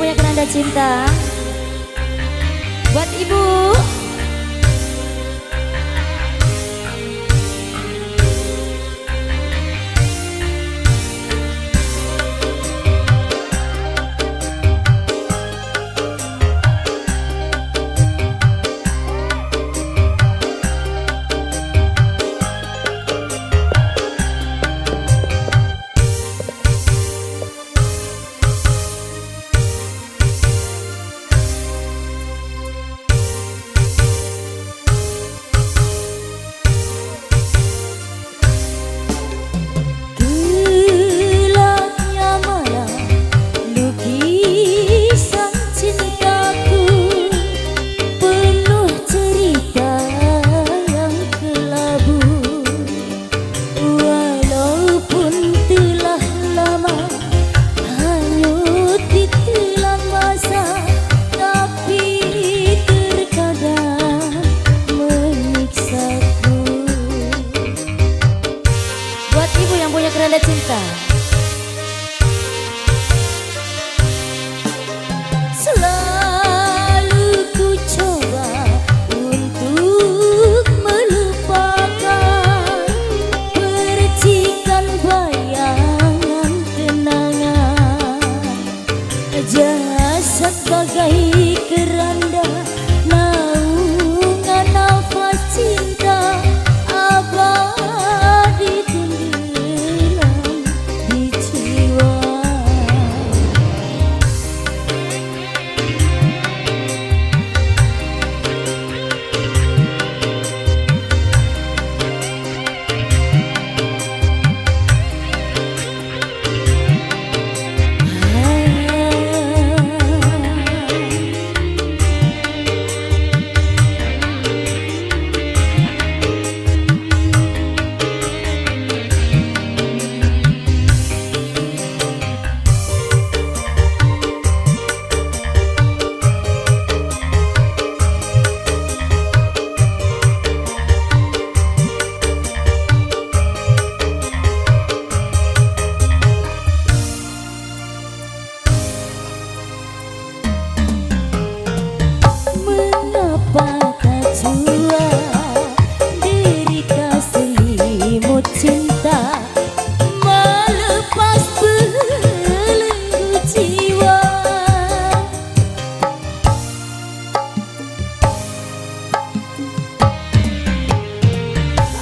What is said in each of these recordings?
punya keranda cinta buat ibu. Keranda cinta selalu ku coba untuk melupakan percikan bayangan kenangan jasad bagai keranda naungan nafas cinta abadi cinta melepas belenggu jiwa.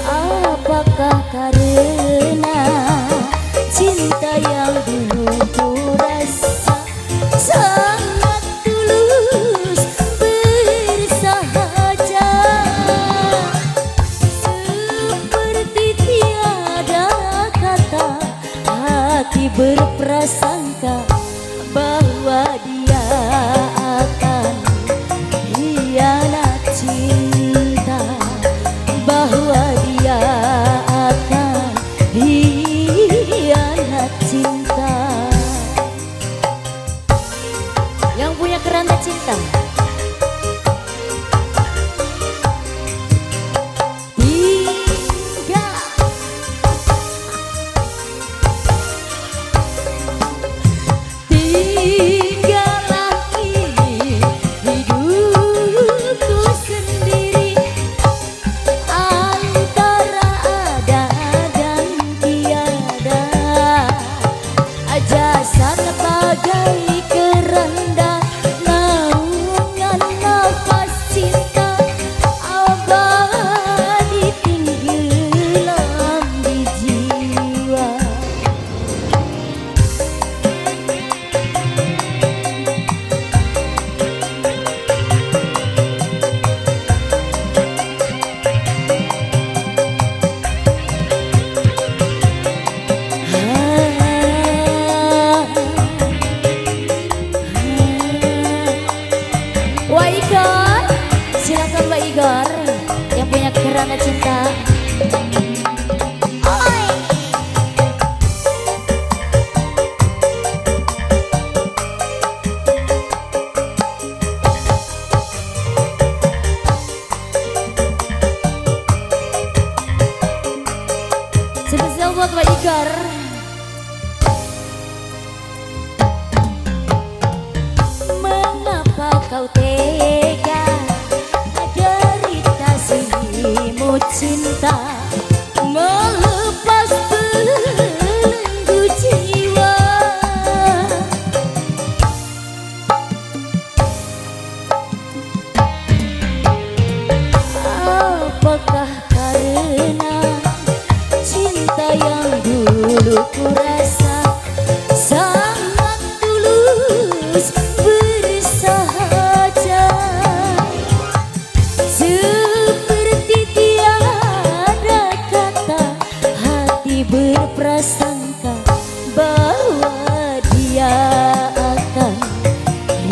Apakah karena cinta yang dulu ku rasa sangat tulus bersahaja, berprasangka bahwa dia akan hianat cinta, bahwa dia akan hianat cinta. Yang punya keranda cinta yang punya keranda cinta. Oi. Spesial buat Pak Igar. kau tega derita sinimu cinta melepas belenggu jiwa. Apakah karena cinta yang dulu ku rasa sangat tulus bersahaja, seperti tiada kata hati berprasangka bahwa dia akan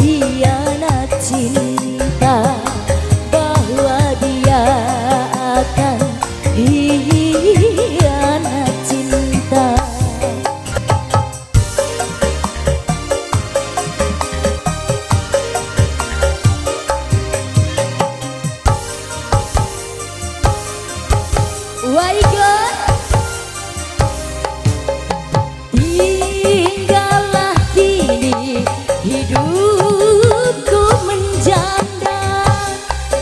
hianat cinta, bahwa dia akan hianat cinta. Why God? Tinggallah kini hidupku menjanda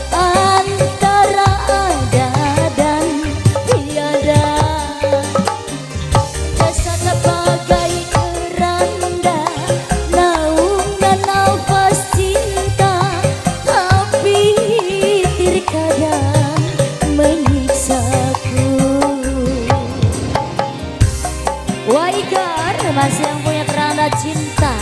antara ada dan tiada. Jasad bagai keranda, naungan nafas cinta, tapi terkadang menyiksaku. Waigar masih yang punya keranda cinta.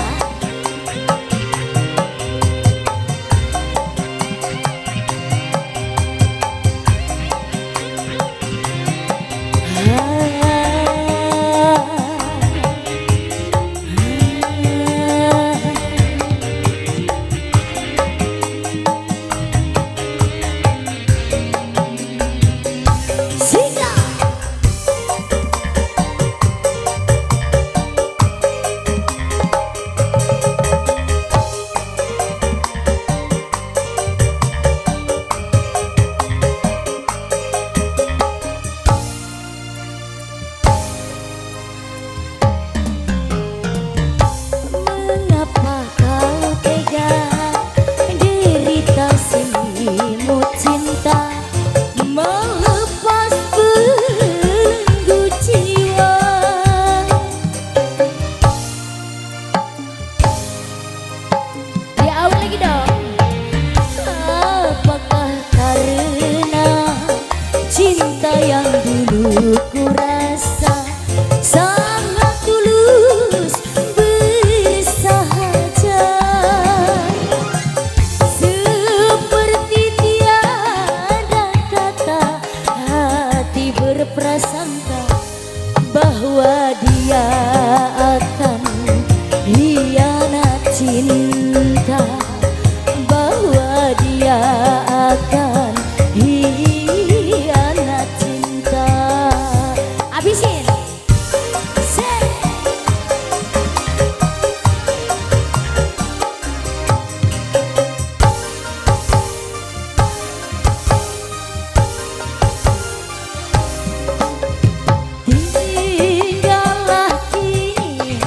Cinta yang dulu ku rasa sangat tulus bersahaja, seperti tiada kata hati berprasangka bahwa dia akan hianat cinta, bahwa dia akan hianat cinta. Abisin. Tinggallah kini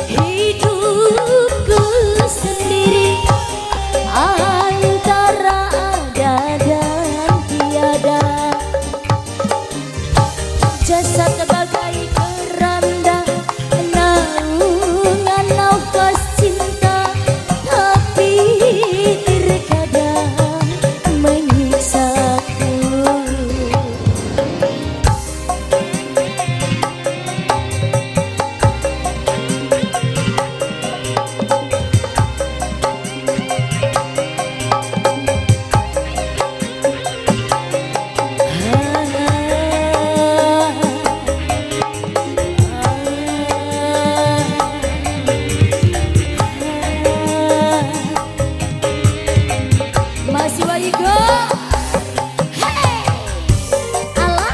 hidupku sendiri antara ada dan tiada. Jasad bagai keranda, naungan nafas cinta, tapi terkadang menyiksaku. Masih Waigo. Hey, Allah.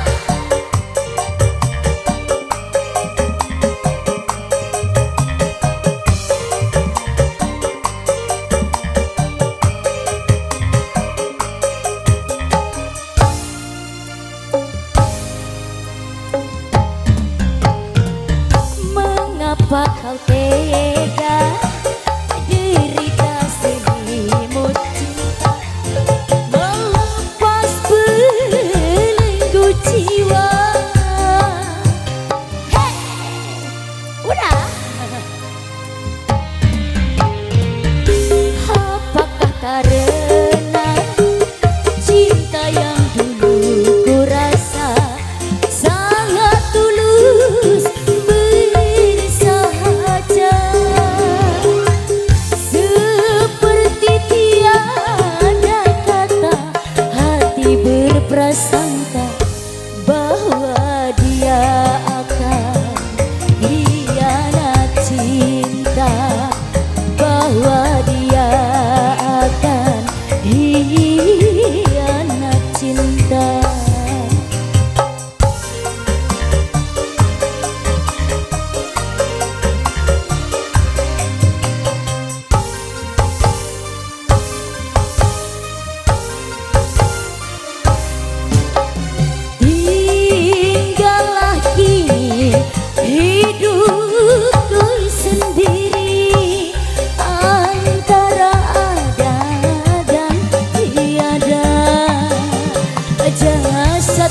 Mengapa kau tega derita sendirimu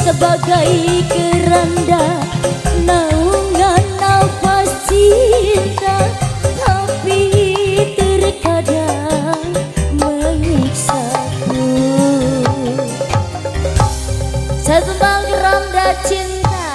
sebagai keranda